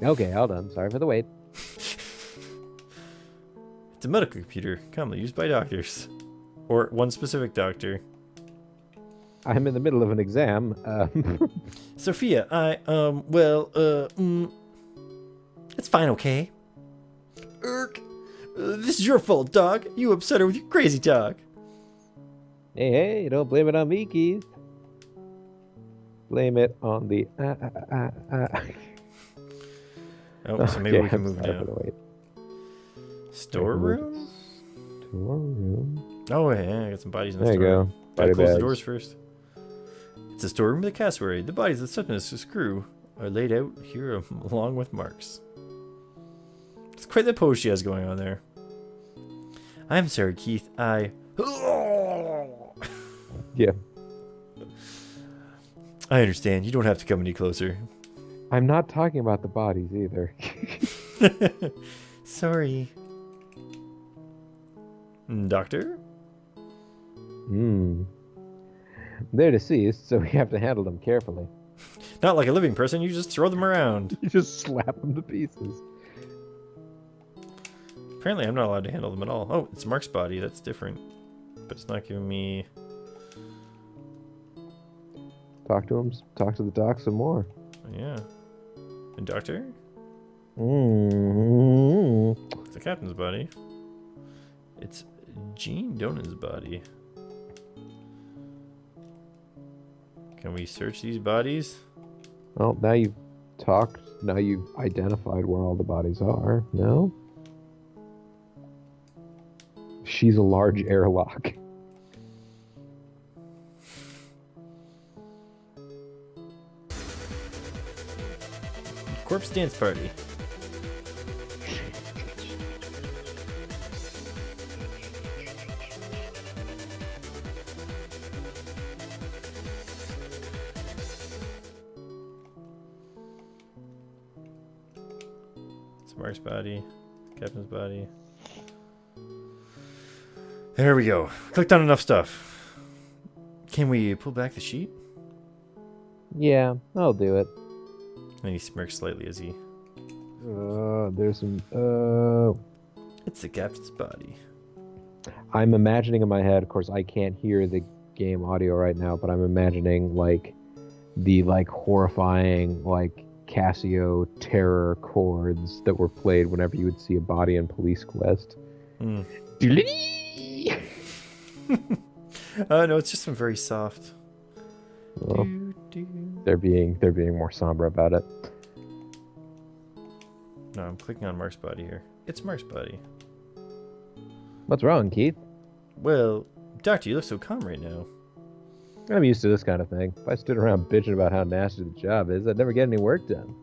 Okay, all done. Sorry for the wait. It's a medical computer, commonly used by doctors. Or one specific doctor. I'm in the middle of an exam. Sophia, it's fine, okay? Irk. This is your fault, dog. You upset her with your crazy talk. Hey, don't blame it on me, Keith. Blame it on the Oh, so maybe we can move sorry down. for the wait. Storeroom? Storeroom. Oh, yeah, I got some bodies in the There you storeroom. go. Gotta Body close the bags. doors first. It's a storeroom with a cassowary. The bodies of the Septimus' crew are laid out here along with Mark's. It's quite the pose she has going on there. I'm sorry, Keith. Yeah. I understand. You don't have to come any closer. I'm not talking about the bodies either. Sorry. Doctor? They're deceased, so we have to handle them carefully. Not like a living person, you just throw them around. You just slap them to pieces. Apparently I'm not allowed to handle them at all. Oh, it's Mark's body, that's different. But it's not giving me... Talk to him. Talk to the doc some more. Yeah. And Doctor? Mm-hmm. It's the captain's body. It's Gene Donan's body. Can we search these bodies? Well, now you've talked. Now you've identified where all the bodies are. No? She's a large airlock. Corpse dance party. It's Mark's body, Captain's body. There we go. Clicked on enough stuff. Can we pull back the sheet? Yeah, I'll do it. And he smirks slightly as he... There's some... It's the captain's body. I'm imagining in my head, of course, I can't hear the game audio right now, but I'm imagining, like, the, like, horrifying, like, Casio terror chords that were played whenever you would see a body in Police Quest. No, it's just some very soft... Well, they're being more somber about it. No, I'm clicking on Mark's body here. It's Mark's body. What's wrong, Keith? Well, Doctor, you look so calm right now. I'm used to this kind of thing. If I stood around bitching about how nasty the job is, I'd never get any work done.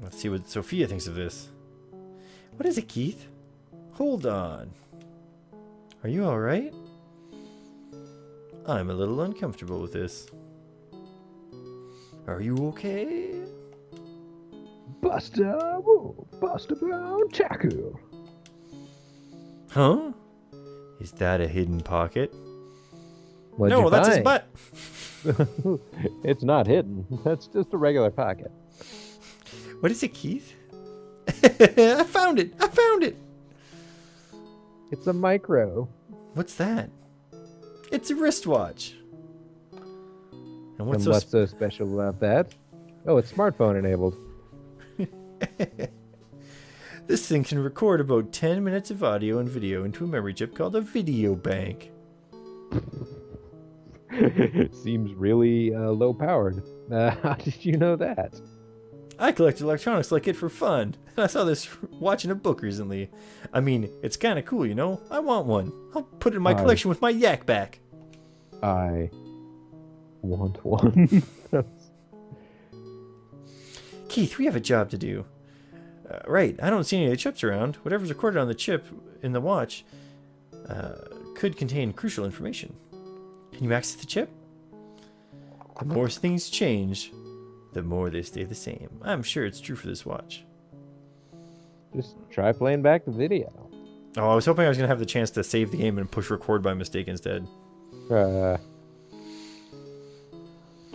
Let's see what Sophia thinks of this. What is it, Keith? Hold on. Are you alright? I'm a little uncomfortable with this. Are you okay? Buster, whoa, Buster Brown tackle. Huh? Is that a hidden pocket? What'd No, you that's his find? butt. It's not hidden. That's just a regular pocket. What is it, Keith? I found it! I found it! It's a micro. What's that? It's a wristwatch. And what's What's so special about that? Oh, it's smartphone enabled. This thing can record about 10 minutes of audio and video into a memory chip called a video bank. Seems really low powered. How did you know that? I collect electronics like it for fun. I saw this watching a book recently. I mean, it's kind of cool, you know? I want one. I'll put it in my collection with my yak back. I want one. Keith, we have a job to do. Right, I don't see any of the chips around. Whatever's recorded on the chip in the watch could contain crucial information. Can you access the chip? The more things change, the more they stay the same. I'm sure it's true for this watch. Just try playing back the video. Oh, I was hoping I was going to have the chance to save the game and push record by mistake instead. To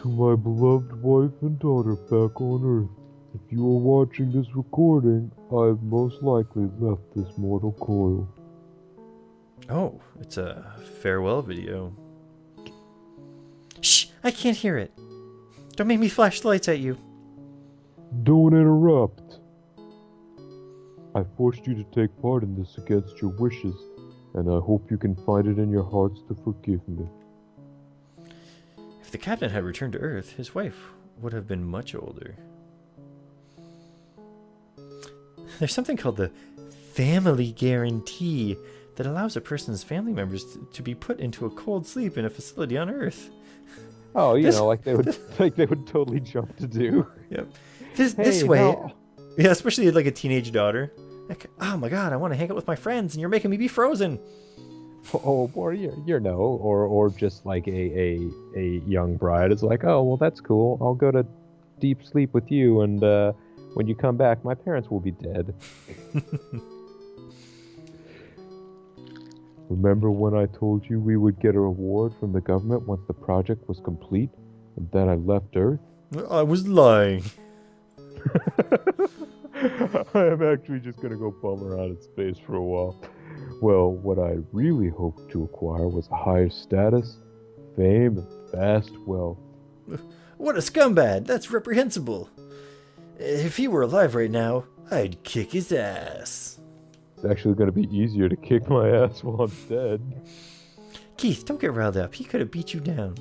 my beloved wife and daughter back on Earth, if you are watching this recording, I have most likely left this mortal coil. Oh, it's a farewell video. Shh! I can't hear it. Don't make me flash lights at you. Don't interrupt. I forced you to take part in this against your wishes, and I hope you can find it in your hearts to forgive me. If the captain had returned to Earth, his wife would have been much older. There's something called the family guarantee that allows a person's family members to be put into a cold sleep in a facility on Earth. Oh, you know, like they would totally jump to do. Yep. This way. No. Yeah, especially like a teenage daughter. Like, oh my god, I want to hang out with my friends, and you're making me be frozen. Oh, or you're no, or just like a young bride is like, oh well, that's cool. I'll go to deep sleep with you, and when you come back, my parents will be dead. Remember when I told you we would get a reward from the government once the project was complete, and then I left Earth? I was lying. I am actually just gonna go bum around in space for a while. Well, what I really hoped to acquire was a higher status, fame, and vast wealth. What a scumbag! That's reprehensible. If he were alive right now, I'd kick his ass. It's actually going to be easier to kick my ass while I'm dead. Keith, don't get riled up. He could have beat you down.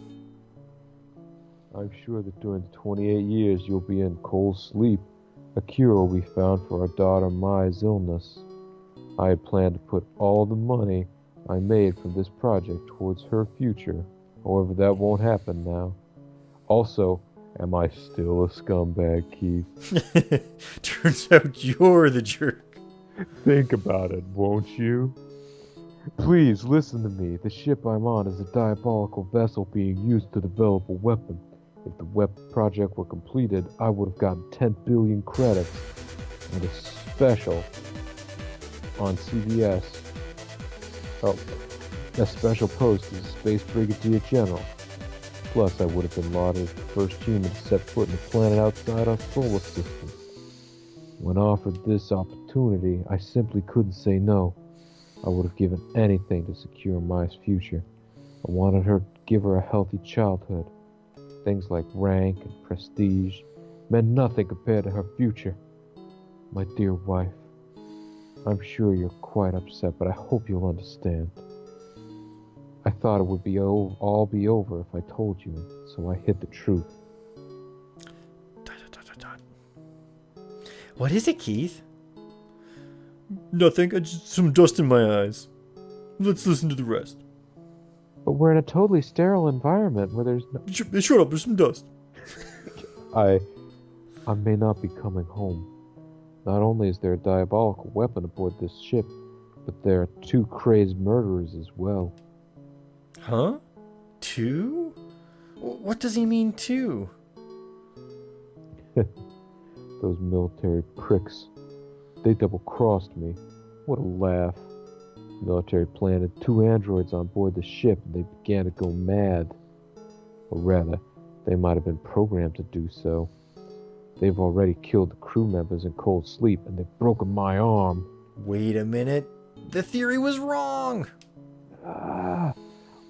I'm sure that during the 28 years you'll be in cold sleep, a cure will be found for our daughter Mai's illness. I had planned to put all the money I made from this project towards her future. However, that won't happen now. Also, am I still a scumbag, Keith? Turns out you're the jerk. Think about it, won't you? Please listen to me. The ship I'm on is a diabolical vessel being used to develop a weapon. If the project were completed, I would have gotten 10 billion credits and a special on CBS. Oh, a special post as a Space Brigadier General. Plus, I would have been lauded as the first human to set foot in a planet outside our solar system. When offered this opportunity, I simply couldn't say no. I would have given anything to secure Mai's future. I wanted her to give her a healthy childhood. Things like rank and prestige meant nothing compared to her future. My dear wife, I'm sure you're quite upset, but I hope you'll understand. I thought it would all be over if I told you, so I hid the truth. What is it, Keith? Nothing, just some dust in my eyes. Let's listen to the rest. But we're in a totally sterile environment where there's no... Shut up, there's some dust. I may not be coming home. Not only is there a diabolical weapon aboard this ship, but there are 2 crazed murderers as well. Huh? 2? What does he mean 2? Those military pricks. They double-crossed me. What a laugh. The military planted 2 androids on board the ship and they began to go mad. Or rather, they might have been programmed to do so. They've already killed the crew members in cold sleep and they've broken my arm. Wait a minute. The theory was wrong!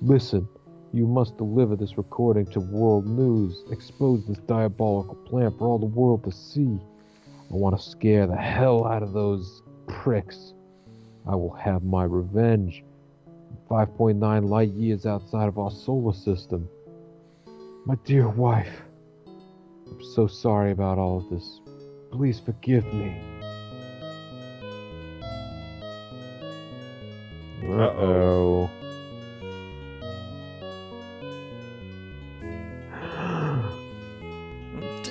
Listen, you must deliver this recording to world news. Expose this diabolical plan for all the world to see. I want to scare the hell out of those pricks. I will have my revenge. 5.9 light years outside of our solar system. My dear wife, I'm so sorry about all of this. Please forgive me. Uh-oh.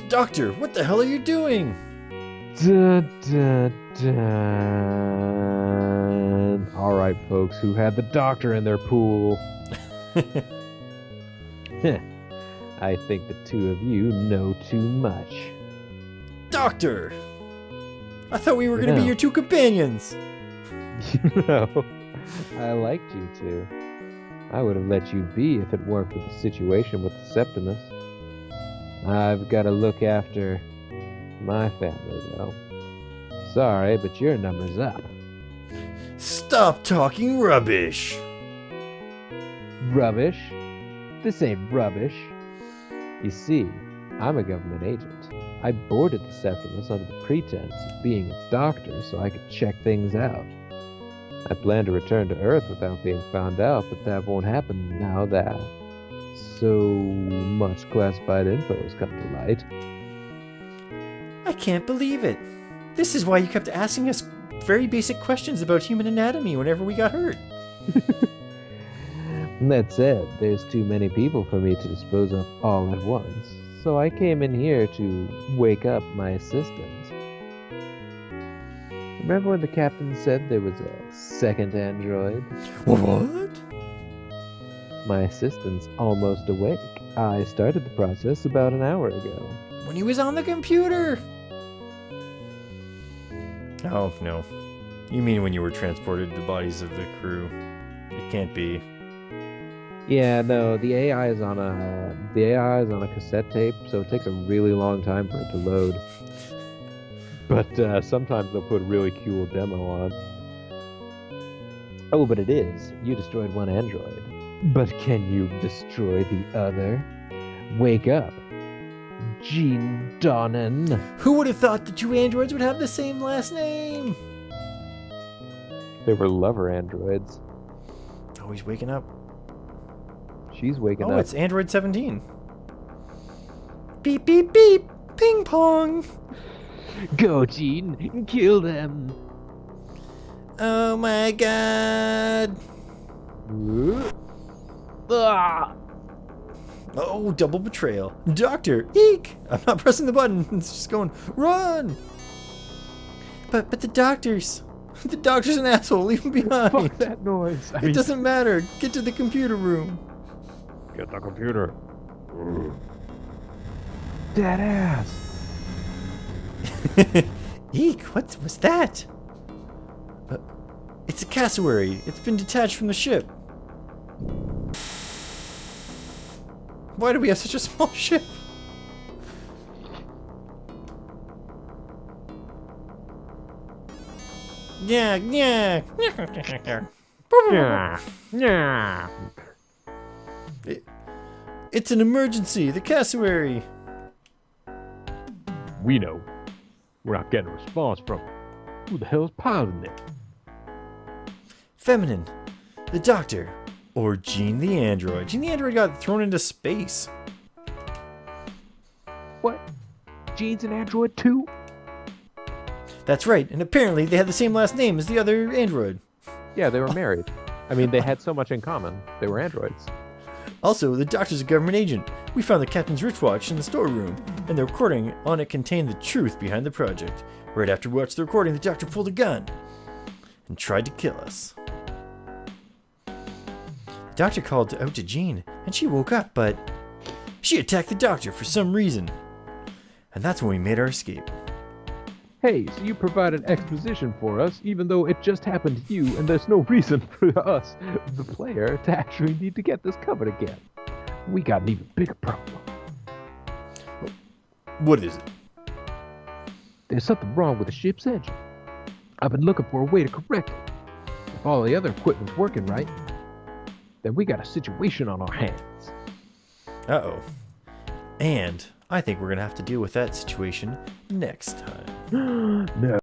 Doctor, what the hell are you doing? Dun, dun, dun. All right, folks, who had the doctor in their pool? I think the two of you know too much. Doctor! I thought we were going to be your two companions. No, I liked you two. I would have let you be if it weren't for the situation with the Septimus. I've got to look after my family, though. Sorry, but your number's up. Stop talking rubbish. Rubbish? This ain't rubbish. You see, I'm a government agent. I boarded the Septimus under the pretense of being a doctor so I could check things out. I plan to return to Earth without being found out, but that won't happen now that so much classified info has come to light. I can't believe it. This is why you kept asking us very basic questions about human anatomy whenever we got hurt. That said, there's too many people for me to dispose of all at once, so I came in here to wake up my assistant. Remember when the captain said there was a second android? What? My assistant's almost awake. I started the process about an hour ago. When he was on the computer. Oh, no. You mean when you were transported the bodies of the crew. It can't be. Yeah, no, the AI is on a cassette tape, so it takes a really long time for it to load. But sometimes they'll put a really cool demo on. Oh, but it is. You destroyed one android. But can you destroy the other? Wake up. Gene Donnan. Who would have thought the two androids would have the same last name? They were lover androids. Oh, he's waking up. She's waking Oh, up. it's Android 17. Beep, beep, beep. Ping pong. Go, Gene. Kill them. Oh my god. Ah! Oh, double betrayal. Doctor, eek! I'm not pressing the button. It's just going, run! But the doctor's an asshole. Leave him behind. Fuck that noise. It doesn't matter. Get to the computer room. Get the computer. Dead ass. Eek, what was that? It's a cassowary. It's been detached from the ship. Why do we have such a small ship? Yeah. Yeah. Yeah. It's an emergency. The cassowary. We know. We're not getting a response from him. Who the hell's piloting it? Feminine. The doctor. Or Gene the android. Gene the android got thrown into space. What? Gene's an android too? That's right. And apparently they had the same last name as the other android. Yeah, they were married. I mean, they had so much in common. They were androids. Also, the doctor's a government agent. We found the captain's wristwatch in the storeroom, and the recording on it contained the truth behind the project. Right after we watched the recording, the doctor pulled a gun and tried to kill us. The doctor called out to Jean, and she woke up, but she attacked the doctor for some reason. And that's when we made our escape. Hey, so you provided exposition for us, even though it just happened to you, and there's no reason for us, the player, to actually need to get this covered again. We got an even bigger problem. What is it? There's something wrong with the ship's engine. I've been looking for a way to correct it. If all the other equipment's working right, then we got a situation on our hands. Uh-oh. And I think we're going to have to deal with that situation next time. No.